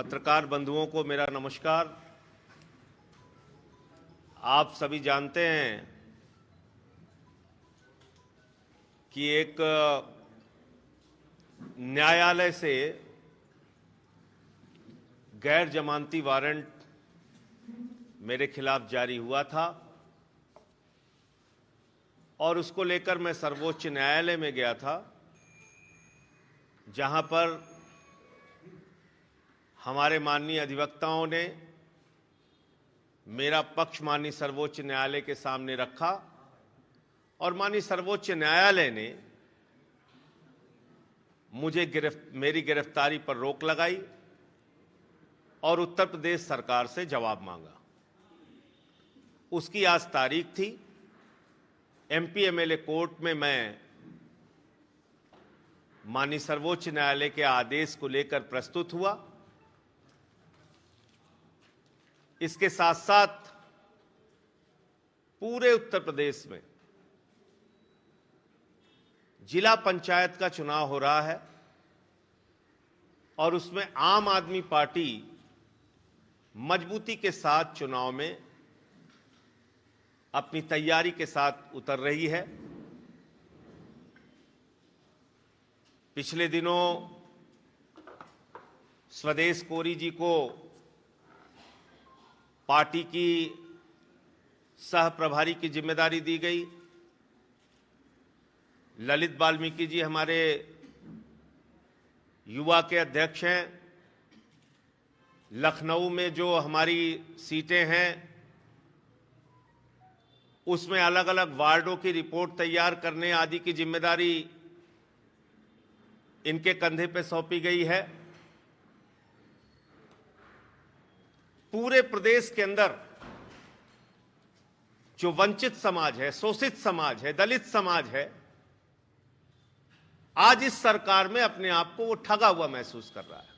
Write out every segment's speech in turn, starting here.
पत्रकार बंधुओं को मेरा नमस्कार। आप सभी जानते हैं कि एक न्यायालय से गैर जमानती वारंट मेरे खिलाफ जारी हुआ था और उसको लेकर मैं सर्वोच्च न्यायालय में गया था, जहां पर हमारे माननीय अधिवक्ताओं ने मेरा पक्ष माननीय सर्वोच्च न्यायालय के सामने रखा और माननीय सर्वोच्च न्यायालय ने मुझे मेरी गिरफ्तारी पर रोक लगाई और उत्तर प्रदेश सरकार से जवाब मांगा। उसकी आज तारीख थी। एमपी एमएलए कोर्ट में मैं माननीय सर्वोच्च न्यायालय के आदेश को लेकर प्रस्तुत हुआ। इसके साथ साथ पूरे उत्तर प्रदेश में जिला पंचायत का चुनाव हो रहा है और उसमें आम आदमी पार्टी मजबूती के साथ चुनाव में अपनी तैयारी के साथ उतर रही है। पिछले दिनों स्वदेश कोरी जी को पार्टी की सह प्रभारी की जिम्मेदारी दी गई। ललित वाल्मीकि जी हमारे युवा के अध्यक्ष हैं। लखनऊ में जो हमारी सीटें हैं उसमें अलग अलग वार्डों की रिपोर्ट तैयार करने आदि की जिम्मेदारी इनके कंधे पर सौंपी गई है। पूरे प्रदेश के अंदर जो वंचित समाज है, शोषित समाज है, दलित समाज है, आज इस सरकार में अपने आप को वो ठगा हुआ महसूस कर रहा है।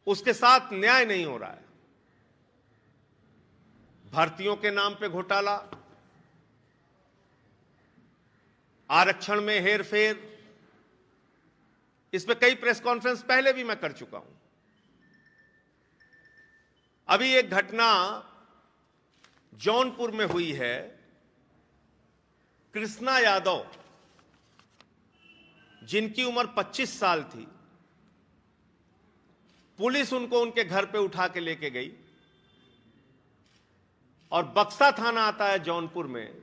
उसके साथ न्याय नहीं हो रहा है। भर्तियों के नाम पे घोटाला, आरक्षण में हेरफेर, इस पे कई प्रेस कॉन्फ्रेंस पहले भी मैं कर चुका हूं। अभी एक घटना जौनपुर में हुई है। कृष्णा यादव, जिनकी उम्र 25 साल थी, पुलिस उनको उनके घर पे उठा के लेके गई और बक्सा थाना आता है जौनपुर में।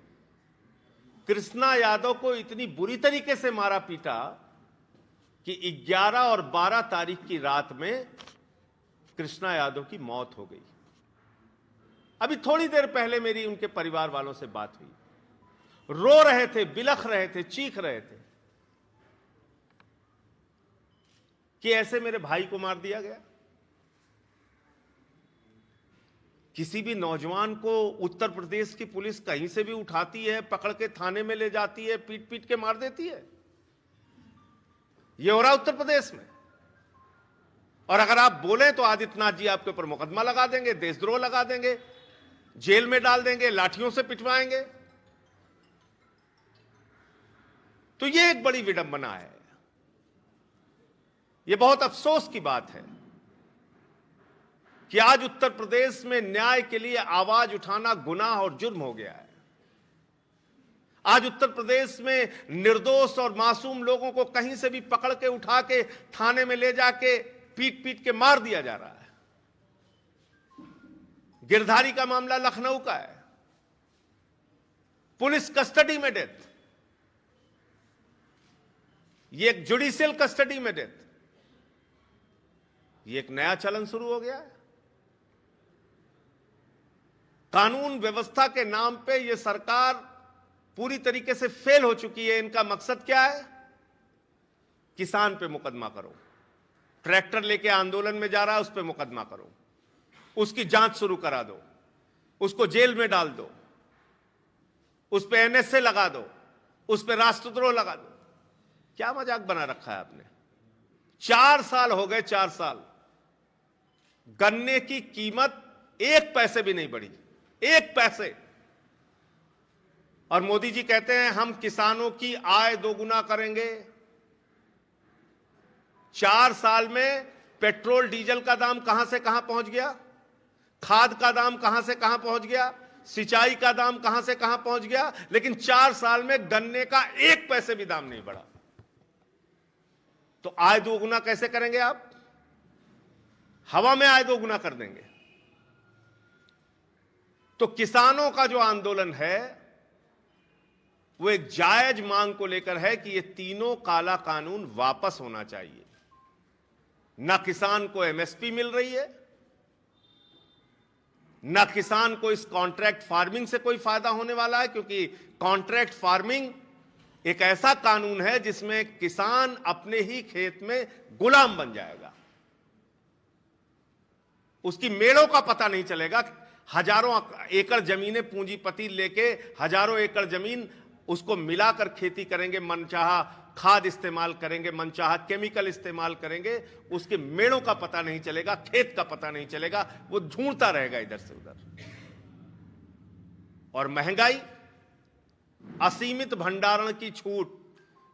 कृष्णा यादव को इतनी बुरी तरीके से मारा पीटा कि 11 और 12 तारीख की रात में कृष्णा यादव की मौत हो गई। अभी थोड़ी देर पहले मेरी उनके परिवार वालों से बात हुई। रो रहे थे, बिलख रहे थे, चीख रहे थे कि ऐसे मेरे भाई को मार दिया गया। किसी भी नौजवान को उत्तर प्रदेश की पुलिस कहीं से भी उठाती है, पकड़ के थाने में ले जाती है, पीट पीट के मार देती है। यह हो रहा उत्तर प्रदेश में। और अगर आप बोले तो आदित्यनाथ जी आपके ऊपर मुकदमा लगा देंगे, देशद्रोह लगा देंगे, जेल में डाल देंगे, लाठियों से पिटवाएंगे। तो यह एक बड़ी विडंबना है। यह बहुत अफसोस की बात है कि आज उत्तर प्रदेश में न्याय के लिए आवाज उठाना गुनाह और जुर्म हो गया है। आज उत्तर प्रदेश में निर्दोष और मासूम लोगों को कहीं से भी पकड़ के उठा के थाने में ले जाके पीट पीट के मार दिया जा रहा है। गिरधारी का मामला लखनऊ का है। पुलिस कस्टडी में डेथ, ये एक जुडिशियल कस्टडी में डेथ, ये एक नया चलन शुरू हो गया है। कानून व्यवस्था के नाम पे ये सरकार पूरी तरीके से फेल हो चुकी है। इनका मकसद क्या है? किसान पे मुकदमा करो, ट्रैक्टर लेके आंदोलन में जा रहा है उस पे मुकदमा करो, उसकी जांच शुरू करा दो, उसको जेल में डाल दो, उस पे एनएसए लगा दो, उस पे राष्ट्रद्रोह लगा दो। क्या मजाक बना रखा है आपने? 4 साल हो गए, 4 साल गन्ने की कीमत 1 पैसे भी नहीं बढ़ी, 1 पैसे। और मोदी जी कहते हैं हम किसानों की आय दोगुना करेंगे। 4 साल में पेट्रोल डीजल का दाम कहां से कहां पहुंच गया, खाद का दाम कहां से कहां पहुंच गया, सिंचाई का दाम कहां से कहां पहुंच गया, लेकिन 4 साल में गन्ने का 1 पैसे भी दाम नहीं बढ़ा। तो आय दोगुना कैसे करेंगे आप? हवा में आय दोगुना कर देंगे। तो किसानों का जो आंदोलन है वो एक जायज मांग को लेकर है कि ये तीनों काला कानून वापस होना चाहिए। ना किसान को एमएसपी मिल रही है, ना किसान को इस कॉन्ट्रैक्ट फार्मिंग से कोई फायदा होने वाला है, क्योंकि कॉन्ट्रैक्ट फार्मिंग एक ऐसा कानून है जिसमें किसान अपने ही खेत में गुलाम बन जाएगा। उसकी मेड़ों का पता नहीं चलेगा। हजारों एकड़ जमीनें पूंजीपति लेके हजारों एकड़ जमीन उसको मिलाकर खेती करेंगे, मनचाहा खाद इस्तेमाल करेंगे, मनचाहा केमिकल इस्तेमाल करेंगे, उसके मेड़ों का पता नहीं चलेगा, खेत का पता नहीं चलेगा, वो ढूंढता रहेगा इधर से उधर। और महंगाई, असीमित भंडारण की छूट,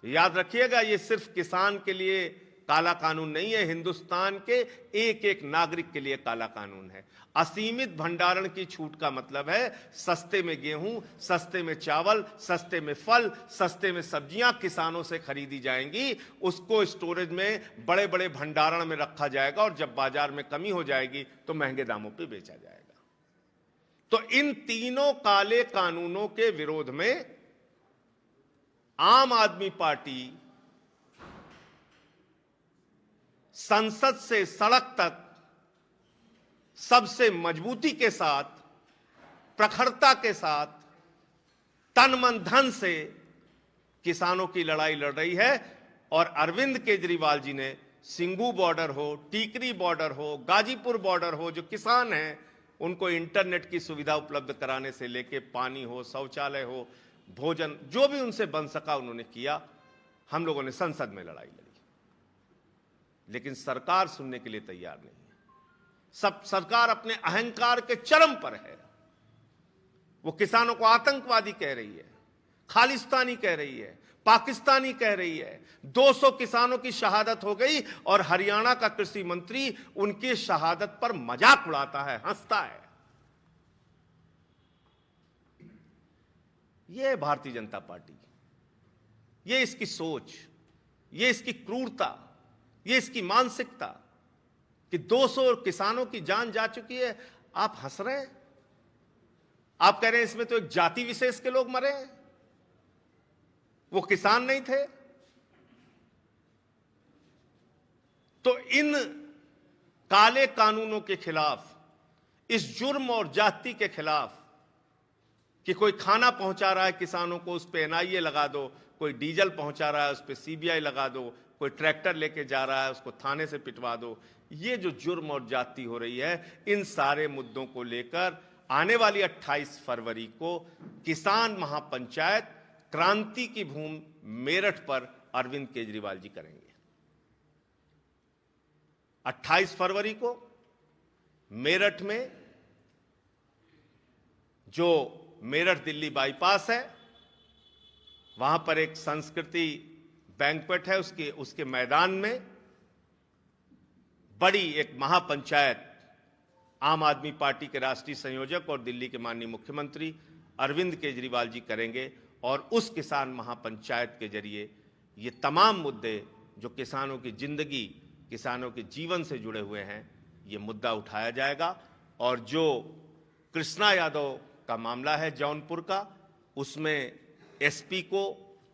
याद रखिएगा ये सिर्फ किसान के लिए काला कानून नहीं है, हिंदुस्तान के एक एक नागरिक के लिए काला कानून है। असीमित भंडारण की छूट का मतलब है सस्ते में गेहूं, सस्ते में चावल, सस्ते में फल, सस्ते में सब्जियां किसानों से खरीदी जाएंगी, उसको स्टोरेज में बड़े बड़े भंडारण में रखा जाएगा और जब बाजार में कमी हो जाएगी तो महंगे दामों पे बेचा जाएगा। तो इन तीनों काले कानूनों के विरोध में आम आदमी पार्टी संसद से सड़क तक सबसे मजबूती के साथ, प्रखरता के साथ, तन मन धन से किसानों की लड़ाई लड़ रही है। और अरविंद केजरीवाल जी ने सिंगू बॉर्डर हो, टीकरी बॉर्डर हो, गाजीपुर बॉर्डर हो, जो किसान हैं उनको इंटरनेट की सुविधा उपलब्ध कराने से लेके पानी हो, शौचालय हो, भोजन, जो भी उनसे बन सका उन्होंने किया। हम लोगों ने संसद में लड़ाई लड़ी, लेकिन सरकार सुनने के लिए तैयार नहीं है। सब सरकार अपने अहंकार के चरम पर है। वो किसानों को आतंकवादी कह रही है, खालिस्तानी कह रही है, पाकिस्तानी कह रही है। 200 किसानों की शहादत हो गई और हरियाणा का कृषि मंत्री उनकी शहादत पर मजाक उड़ाता है, हंसता है। यह है भारतीय जनता पार्टी, यह इसकी सोच, यह इसकी क्रूरता, ये इसकी मानसिकता कि 200 किसानों की जान जा चुकी है। आप हंस रहे हैं, आप कह रहे हैं इसमें तो एक जाति विशेष के लोग मरे हैं, वो किसान नहीं थे। तो इन काले कानूनों के खिलाफ, इस जुर्म और जाति के खिलाफ कि कोई खाना पहुंचा रहा है किसानों को, उस पर एनआईए लगा दो, कोई डीजल पहुंचा रहा है उस पर सीबीआई लगा दो, कोई ट्रैक्टर लेके जा रहा है उसको थाने से पिटवा दो। ये जो जुर्म और जाति हो रही है, इन सारे मुद्दों को लेकर आने वाली 28 फरवरी को किसान महापंचायत क्रांति की भूमि मेरठ पर अरविंद केजरीवाल जी करेंगे। 28 फरवरी को मेरठ में, जो मेरठ दिल्ली बाईपास है, वहां पर एक संस्कृति बैंक्वेट है, उसके मैदान में बड़ी एक महापंचायत आम आदमी पार्टी के राष्ट्रीय संयोजक और दिल्ली के माननीय मुख्यमंत्री अरविंद केजरीवाल जी करेंगे। और उस किसान महापंचायत के जरिए ये तमाम मुद्दे जो किसानों की जिंदगी, किसानों के जीवन से जुड़े हुए हैं, ये मुद्दा उठाया जाएगा। और जो कृष्णा यादव का मामला है जौनपुर का, उसमें एसपी को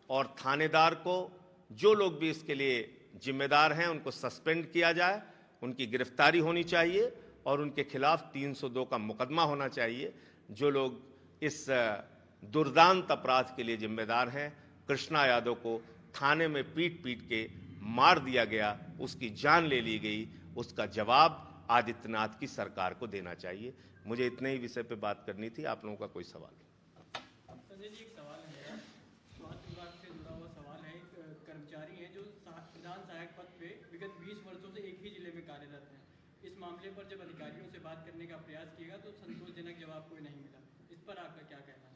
और थानेदार को, जो लोग भी इसके लिए जिम्मेदार हैं, उनको सस्पेंड किया जाए, उनकी गिरफ्तारी होनी चाहिए और उनके खिलाफ 302 का मुकदमा होना चाहिए। जो लोग इस दुर्दांत अपराध के लिए जिम्मेदार हैं, कृष्णा यादव को थाने में पीट पीट के मार दिया गया, उसकी जान ले ली गई, उसका जवाब आदित्यनाथ की सरकार को देना चाहिए। मुझे इतने ही विषय पे बात करनी थी। आप लोगों का कोई सवाल? संजय जी, एक सवाल है, स्वास्थ्य विभाग से जुड़ा हुआ सवाल है। एक कर्मचारी हैं जो प्रधान सहायक पद पे विगत 20 वर्षों से एक ही जिले में कार्यरत हैं। इस मामले पर जब अधिकारियों से बात करने का प्रयास किया तो संतोषजनक जवाब कोई नहीं मिला। इस पर आपका क्या कहना है?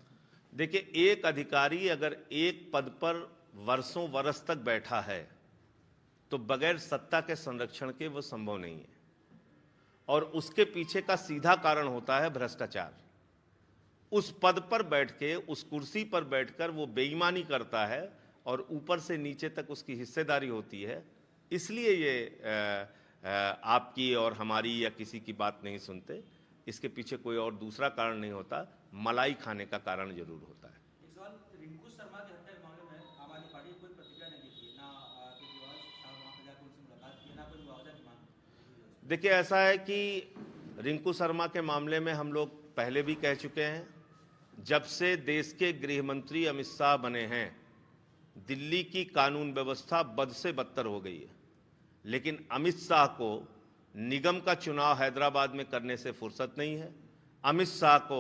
देखिए, एक अधिकारी अगर एक पद पर वर्षों वर्ष तक बैठा है तो बगैर सत्ता के संरक्षण के वो संभव नहीं है। और उसके पीछे का सीधा कारण होता है भ्रष्टाचार। उस पद पर बैठ के, उस कुर्सी पर बैठकर वो बेईमानी करता है और ऊपर से नीचे तक उसकी हिस्सेदारी होती है। इसलिए ये आपकी और हमारी या किसी की बात नहीं सुनते। इसके पीछे कोई और दूसरा कारण नहीं होता, मलाई खाने का कारण जरूर होता है। एक सवाल, रिंकू शर्मा की हत्या के मामले में आम आदमी पार्टी कोई प्रतिक्रिया नहीं दी, ना केजरीवाल साहब वहाँ पे जाकर उनसे मुलाकात की, ना कोई मुआवजा की मांग। देखिए, ऐसा है कि रिंकू शर्मा के मामले में हम लोग पहले भी कह चुके हैं, जब से देश के गृह मंत्री अमित शाह बने हैं, दिल्ली की कानून व्यवस्था बद से बदतर हो गई है। लेकिन अमित शाह को निगम का चुनाव हैदराबाद में करने से फुर्सत नहीं है, अमित शाह को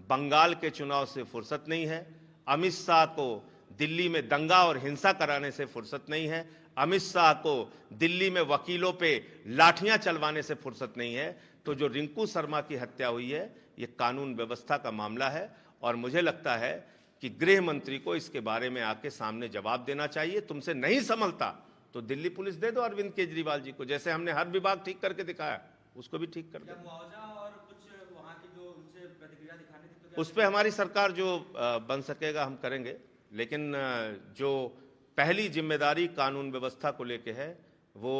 बंगाल के चुनाव से फुर्सत नहीं है, अमित शाह को दिल्ली में दंगा और हिंसा कराने से फुर्सत नहीं है, अमित शाह को दिल्ली में वकीलों पे लाठियां चलवाने से फुर्सत नहीं है। तो जो रिंकू शर्मा की हत्या हुई है, ये कानून व्यवस्था का मामला है और मुझे लगता है कि गृह मंत्री को इसके बारे में आके सामने जवाब देना चाहिए। तुमसे नहीं संभलता तो दिल्ली पुलिस दे दो अरविंद केजरीवाल जी को, जैसे हमने हर विभाग ठीक करके दिखाया, उसको भी ठीक कर दो। मुआवजा और कुछ वहाँ की जो उनसे प्रतिक्रिया दिखानी थी, तो उस पर हमारी सरकार जो बन सकेगा हम करेंगे। लेकिन जो पहली जिम्मेदारी कानून व्यवस्था को लेके है, वो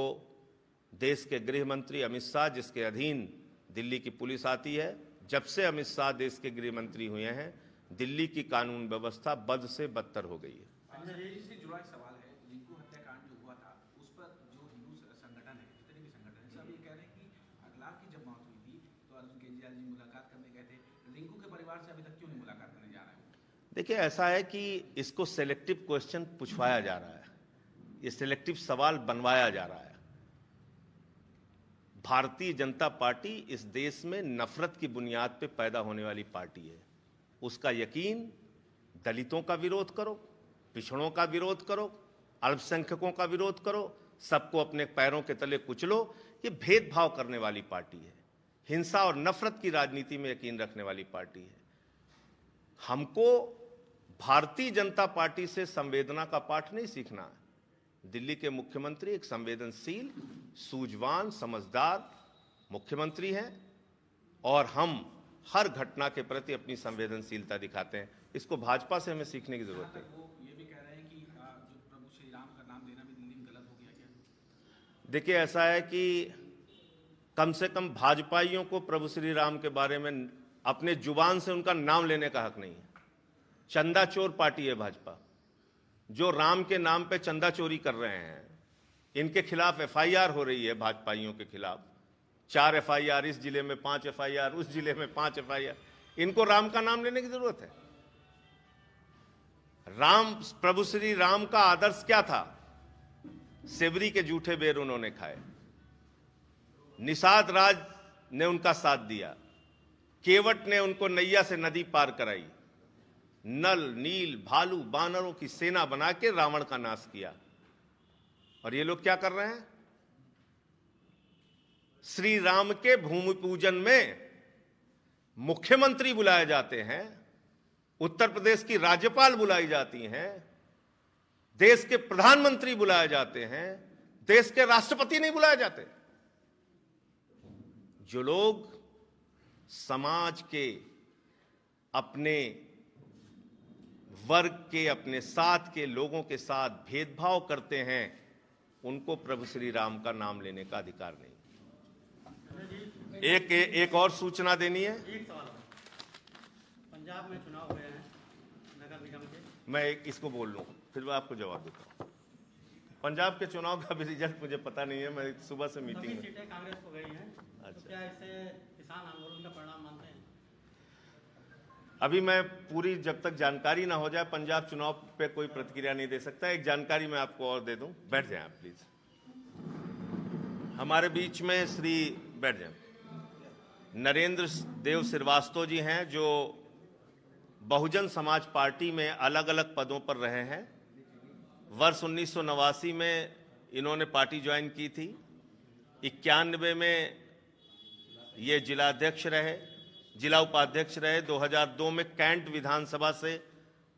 देश के गृह मंत्री अमित शाह, जिसके अधीन दिल्ली की पुलिस आती है, जब से अमित शाह देश के गृह मंत्री हुए हैं, दिल्ली की कानून व्यवस्था बद से बदतर हो गई है। इससे जुड़ा एक सवाल है, रिंकू हत्याकांड जो हुआ था उस पर जो हिंदू संगठन है, जितने भी संगठन है, सब ये कह रहे हैं कि अगला की जब मौत हुई थी तो अरविंद केजरीवाल जी मुलाकात करने गए थे, रिंकू के परिवार से अभी तक क्यों नहीं मुलाकात करने जा रहे हैं? देखिए, ऐसा है कि इसको सेलेक्टिव क्वेश्चन पूछवाया जा रहा है, ये सेलेक्टिव सवाल बनवाया जा रहा है। भारतीय जनता पार्टी इस देश में नफरत की बुनियाद पे पैदा होने वाली पार्टी है। उसका यकीन, दलितों का विरोध करो, पिछड़ों का विरोध करो, अल्पसंख्यकों का विरोध करो, सबको अपने पैरों के तले कुचलो, ये भेदभाव करने वाली पार्टी है। हिंसा और नफरत की राजनीति में यकीन रखने वाली पार्टी है। हमको भारतीय जनता पार्टी से संवेदना का पाठ नहीं सीखना है। दिल्ली के मुख्यमंत्री एक संवेदनशील, सूझवान, समझदार मुख्यमंत्री हैं और हम हर घटना के प्रति अपनी संवेदनशीलता दिखाते हैं। इसको भाजपा से हमें सीखने की जरूरत है। वो ये भी कह रहे हैं कि जो प्रभु श्री राम का नाम लेना भी दिल्ली में गलत हो गया क्या? देखिए, ऐसा है कि कम से कम भाजपाइयों को प्रभु श्री राम के बारे में अपने जुबान से उनका नाम लेने का हक नहीं है। चंदा चोर पार्टी है भाजपा, जो राम के नाम पे चंदा चोरी कर रहे हैं, इनके खिलाफ एफआईआर हो रही है। भाजपाइयों के खिलाफ 4 एफआईआर इस जिले में, 5 एफआईआर उस जिले में, 5 एफआईआर। इनको राम का नाम लेने की जरूरत है? राम, प्रभु श्री राम का आदर्श क्या था? सेवरी के जूठे बेर उन्होंने खाए, निषाद राज ने उनका साथ दिया, केवट ने उनको नैया से नदी पार कराई, नल, नील, भालू, बानरों की सेना बना के रावण का नाश किया। और ये लोग क्या कर रहे हैं? श्री राम के भूमि पूजन में मुख्यमंत्री बुलाए जाते हैं, उत्तर प्रदेश की राज्यपाल बुलाई जाती हैं, देश के प्रधानमंत्री बुलाए जाते हैं, देश के राष्ट्रपति नहीं बुलाए जाते। जो लोग समाज के, अपने वर्ग के, अपने साथ के लोगों के साथ भेदभाव करते हैं, उनको प्रभु श्री राम का नाम लेने का अधिकार नहीं। एक और सूचना देनी है। एक सवाल, पंजाब में चुनाव हुए हैं नगर निगम के, मैं इसको बोल लूं फिर मैं आपको जवाब देता हूं। पंजाब के चुनाव का भी रिजल्ट मुझे पता नहीं है, मैं सुबह से मीटिंग में। सीटें कांग्रेस को गई हैं, अच्छा। तो क्या इससे किसान आंदोलन का परिणाम मानते हैं? अभी मैं पूरी, जब तक जानकारी ना हो जाए, पंजाब चुनाव पे कोई प्रतिक्रिया नहीं दे सकता। एक जानकारी मैं आपको और दे दूं। बैठ जाएं आप प्लीज। हमारे बीच में श्री, बैठ जाएं, नरेंद्र देव श्रीवास्तव जी हैं, जो बहुजन समाज पार्टी में अलग अलग पदों पर रहे हैं। वर्ष 1989 में इन्होंने पार्टी ज्वाइन की थी। 91 में ये जिलाध्यक्ष रहे, जिला उपाध्यक्ष रहे। 2002 में कैंट विधानसभा से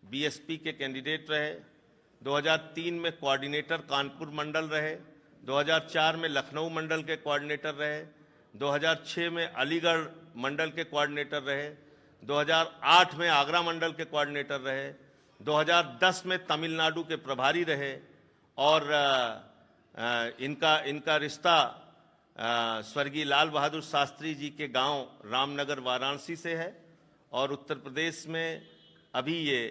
बीएसपी के कैंडिडेट रहे। 2003 में कोऑर्डिनेटर कानपुर मंडल रहे। 2004 में लखनऊ मंडल के कोऑर्डिनेटर रहे, 2006 में अलीगढ़ मंडल के कोऑर्डिनेटर रहे, 2008 में आगरा मंडल के कोऑर्डिनेटर रहे, 2010 में तमिलनाडु के प्रभारी रहे और इनका रिश्ता स्वर्गीय लाल बहादुर शास्त्री जी के गांव रामनगर वाराणसी से है और उत्तर प्रदेश में अभी ये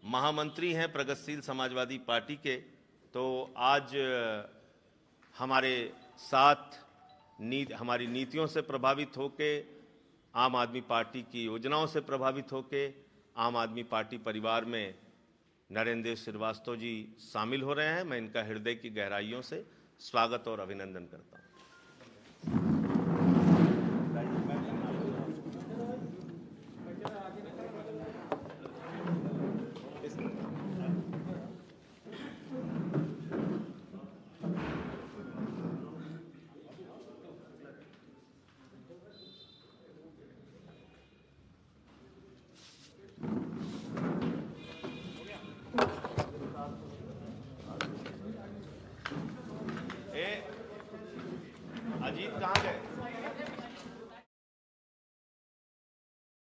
महामंत्री हैं प्रगतिशील समाजवादी पार्टी के। तो आज हमारे साथ हमारी नीतियों से प्रभावित होके, आम आदमी पार्टी की योजनाओं से प्रभावित होके आम आदमी पार्टी परिवार में नरेंद्र श्रीवास्तव जी शामिल हो रहे हैं। मैं इनका हृदय की गहराइयों से स्वागत और अभिनंदन करता हूं। अजीत कहाँ गए?